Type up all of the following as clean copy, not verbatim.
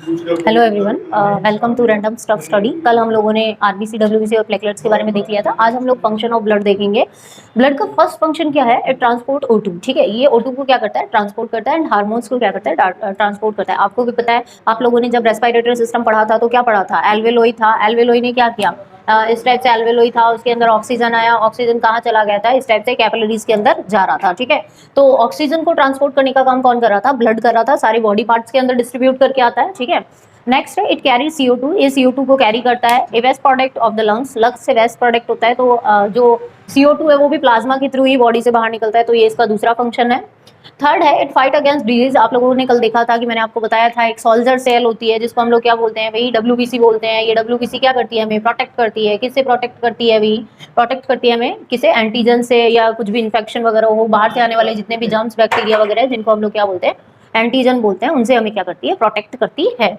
Hello everyone, welcome to random stuff study. कल हम लोगों ने आरबीसी, डब्ल्यूबीसी और प्लेटलेट्स के बारे में देख लिया था। आज हम लोग फंक्शन ऑफ ब्लड देखेंगे। ब्लड का फर्स्ट फंक्शन क्या है? Transport O2। ठीक है, ये O2 को क्या करता है? ट्रांसपोर्ट करता है। एंड हार्मोन्स को क्या करता है? ट्रांसपोर्ट करता है। आपको भी पता है, आप लोगों ने जब रेस्पिरेटरी सिस्टम पढ़ा था तो क्या पढ़ा था? एल्वेलोई था। एल्वेलोई ने क्या किया? इस टाइप से एल्वेलोई था, उसके अंदर ऑक्सीजन आया। ऑक्सीजन कहाँ चला गया था? इस टाइप से कैपिलरीज के अंदर जा रहा था। ठीक है, तो ऑक्सीजन को ट्रांसपोर्ट करने का काम कौन कर रहा था? ब्लड कर रहा था। सारे बॉडी पार्ट्स के अंदर डिस्ट्रीब्यूट करके आता है। ठीक है, नेक्स्ट है इट कैरी CO2। ये CO2 को कैरी करता है। A waste product of the lungs, lungs से वेस्ट प्रोडक्ट होता है, तो जो CO2 है वो भी प्लाज्मा के थ्रू ही बॉडी से बाहर निकलता है, तो ये इसका दूसरा फंक्शन है। थर्ड है इट फाइट अगेंस्ट डिजीज। आप लोगों ने कल देखा था कि मैंने आपको बताया था एक सोल्जर सेल होती है जिसको हम लोग क्या बोलते हैं भाई? WBC बोलते हैं। ये WBC क्या करती है? हमें प्रोटेक्ट करती है। किससे प्रोटेक्ट करती है भाई? प्रोटेक्ट करती है हमें किसे? एंटीजन से, या कुछ भी इन्फेक्शन वगैरह हो, बाहर से आने वाले जितने भी जर्म्स बैक्टीरिया वगैरह जिनको हम लोग क्या बोलते हैं? एंटीजन बोलते हैं। उनसे हमें क्या करती है? प्रोटेक्ट करती है।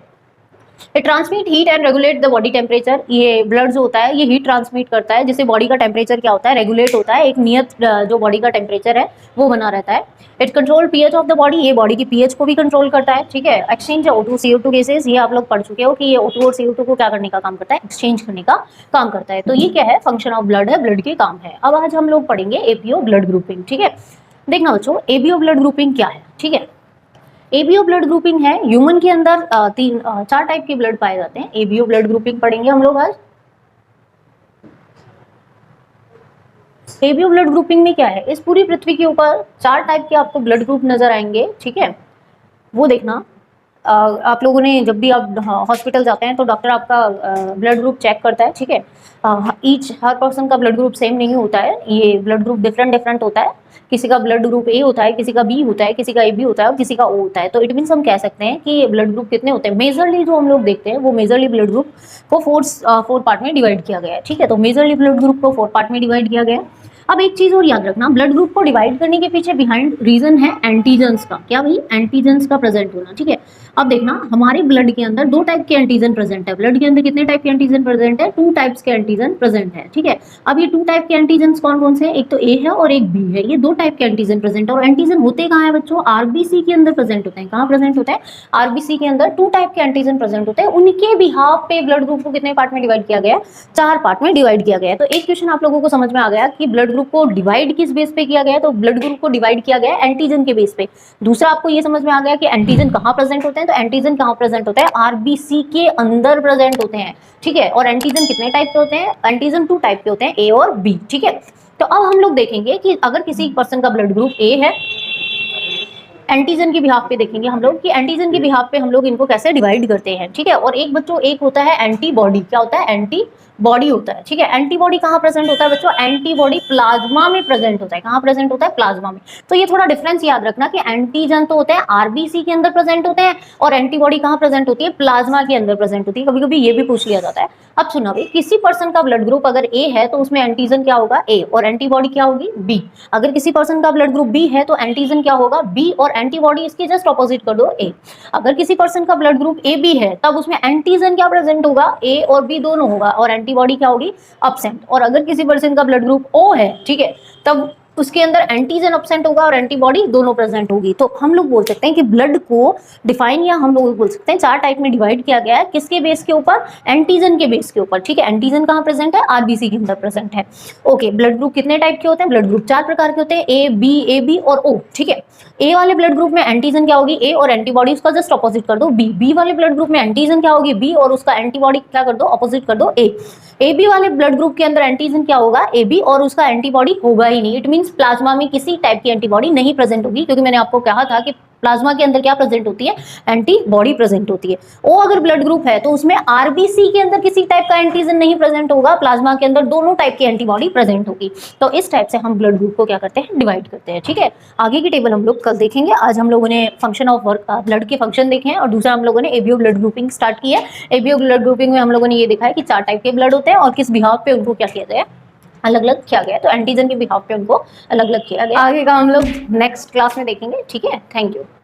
It transmit heat and regulate the body temperature. ये ब्लड जो होता है ये हीट ट्रांसमिट करता है, जिससे बॉडी का टेम्परेचर क्या होता है? रेगुलेट होता है। एक नियत जो बॉडी का टेम्परेचर है वो बना रहता है। It control pH of the body. ये बॉडी की पीएच को भी कंट्रोल करता है। ठीक है, एक्सचेंज O2 CO2 गैसेस, ये आप लोग पढ़ चुके हो कि ये O2 और CO2 को क्या करने का काम करता है? एक्सचेंज करने का काम करता है। तो ये क्या है? फंक्शन ऑफ ब्लड है, ब्लड के काम है। अब आज हम लोग पढ़ेंगे ABO ब्लड ग्रुपिंग। ठीक है, देखना बच्चों, ABO ब्लड ग्रुपिंग क्या है? ठीक है, ABO ब्लड ग्रुपिंग है, ह्यूमन के अंदर चार टाइप के ब्लड पाए जाते हैं। ABO ब्लड ग्रुपिंग पढ़ेंगे हम लोग आज। ABO ब्लड ग्रुपिंग में क्या है? इस पूरी पृथ्वी के ऊपर चार टाइप के आपको ब्लड ग्रुप नजर आएंगे। ठीक है, वो देखना। आप लोगों ने जब भी आप हॉस्पिटल जाते हैं तो डॉक्टर आपका ब्लड ग्रुप चेक करता है। ठीक है, हर पर्सन का ब्लड ग्रुप सेम नहीं होता है। ये ब्लड ग्रुप डिफरेंट डिफरेंट होता है। किसी का ब्लड ग्रुप A होता है, किसी का B होता है, किसी का AB होता है और किसी का O होता है। तो इट मीन्स हम कह सकते हैं कि ब्लड ग्रुप कितने होते हैं। मेजरली जो हम लोग देखते हैं वो मेजरली ब्लड ग्रुप को फोर पार्ट में डिवाइड किया गया है। ठीक है, तो मेजरली ब्लड ग्रुप को 4 पार्ट में डिवाइड किया गया है। अब एक चीज और याद रखना, ब्लड ग्रुप को डिवाइड करने के पीछे बिहाइंड रीजन है एंटीजेंस का। क्या भाई? एंटीजेंस का प्रेजेंट होना। ठीक है, अब देखना, हमारे ब्लड के अंदर 2 टाइप के एंटीजन प्रेजेंट है। ब्लड के अंदर कितने टाइप के एंटीजन प्रेजेंट है? 2 टाइप्स के एंटीजन प्रेजेंट है। ठीक है, अब ये 2 टाइप के एंटीजन कौन कौन से हैं? एक तो A है और एक B है। ये 2 टाइप के एंटीजन प्रेजेंट है। और एंटीजन होते कहाँ है बच्चों? RBC के अंदर प्रेजेंट होते हैं। कहाँ प्रेजेंट होते हैं? RBC के अंदर 2 टाइप के एंटीजन प्रेजेंट होते हैं। उनके बिहाफ पे ब्लड ग्रुप को कितने पार्ट में डिवाइड किया गया? 4 पार्ट में डिवाइड किया गया है। तो एक क्वेश्चन आप लोगों को समझ में आ गया कि ब्लड ग्रुप को डिवाइड किस बेस पे किया गया है? तो ब्लड ग्रुप को डिवाइड किया गया है एंटीजन के बेस पे। दूसरा आपको ये समझ में आ गया कि एंटीजन कहाँ प्रेजेंट होते हैं? तो एंटीजन कहाँ प्रेजेंट होते हैं? RBC के अंदर प्रेजेंट होते हैं। ठीक है, और एंटीजन कितने टाइप के होते हैं? एंटीजन 2 टाइप के होते हैं, A और B। ठीक है, तो अब हम लोग देखेंगे कि अगर किसी पर्सन का ब्लड ग्रुप A है, एंटीजन के बिहाफ पे देखेंगे हम लोग कि एंटीजन के बिहाफ पे हम लोग इनको कैसे डिवाइड करते हैं। ठीक है, और एक बच्चों एक होता है एंटीबॉडी। क्या होता है? एंटीबॉडी होता है। ठीक है, एंटीबॉडी कहाँ प्रेजेंट होता है बच्चों? एंटीबॉडी प्लाज्मा में प्रेजेंट होता है। कहाँ प्रेजेंट होता है? प्लाज्मा में। तो ये थोड़ा डिफरेंस याद रखना कि एंटीजन तो होते हैं RBC के अंदर प्रेजेंट होते हैं और एंटीबॉडी कहाँ प्रेजेंट होती है? प्लाज्मा के अंदर प्रेजेंट होती है। कभी कभी ये भी पूछ लिया जाता है। अब सुना भाई, किसी पर्सन का ब्लड ग्रुप अगर A है तो उसमें एंटीजन क्या होगा? A, और एंटीबॉडी क्या होगी? B। अगर किसी पर्सन का ब्लड ग्रुप B है तो एंटीजन क्या होगा? B, और एंटीबॉडी इसके जस्ट ऑपोजिट कर दो, A। अगर किसी पर्सन का ब्लड ग्रुप AB है तब उसमें एंटीजन क्या प्रेजेंट होगा? A और B दोनों होगा, और एंटीबॉडी क्या होगी? अब्सेंट। और अगर किसी पर्सन का ब्लड ग्रुप O है, ठीक है, तब उसके अंदर एंटीजन अब्सेंट होगा और एंटीबॉडी दोनों प्रेजेंट होगी। तो हम लोग बोल सकते हैं कि ब्लड को डिफाइन, या हम लोग बोल सकते हैं 4 टाइप में डिवाइड किया गया है। किसके बेस के ऊपर? एंटीजन के बेस के ऊपर। ठीक है, एंटीजन कहाँ प्रेजेंट है? RBC के अंदर प्रेजेंट है। ओके, ब्लड ग्रुप कितने टाइप के होते हैं? ब्लड ग्रुप 4 प्रकार के होते हैं, A, B, AB और O। ठीक है, A वाले ब्लड ग्रुप में एंटीजन क्या होगी? A, और एंटीबॉडी उसका जस्ट ऑपोजिट कर दो, B। B वाले ब्लड ग्रुप में एंटीजन क्या होगी? B, और उसका एंटीबॉडी क्या कर दो? ऑपोजिट कर दो, A। AB वाले ब्लड ग्रुप के अंदर एंटीजन क्या होगा? AB, और उसका एंटीबॉडी होगा ही नहीं। इट मींस प्लाज्मा में किसी टाइप की एंटीबॉडी नहीं प्रेजेंट होगी, क्योंकि मैंने आपको कहा था कि प्लाज्मा के अंदर क्या प्रेजेंट होती है? एंटीबॉडी प्रेजेंट होती है। O अगर ब्लड ग्रुप है तो उसमें RBC के अंदर किसी टाइप का एंटीजन नहीं प्रेजेंट होगा, प्लाज्मा के अंदर दोनों टाइप की एंटीबॉडी प्रेजेंट होगी। तो इस टाइप से हम ब्लड ग्रुप को क्या करते हैं? डिवाइड करते हैं। ठीक है, आगे की टेबल हम लोग कल देखेंगे। आज हम लोगों ने फंक्शन ऑफ वर्क, ब्लड के फंक्शन देखे हैं, और दूसरा हम लोगों ने ABO ब्लड ग्रुपिंग स्टार्ट की है। ABO ब्लड ग्रुपिंग में हम लोगों ने ये देखा है कि 4 टाइप के ब्लड होते हैं और किस बिहाफ पे उनको क्या किया गया? अलग अलग किया गया। तो एंटीजन के बिहाफ पे उनको अलग अलग किया गया। आगे का हम लोग नेक्स्ट क्लास में देखेंगे। ठीक है, थैंक यू।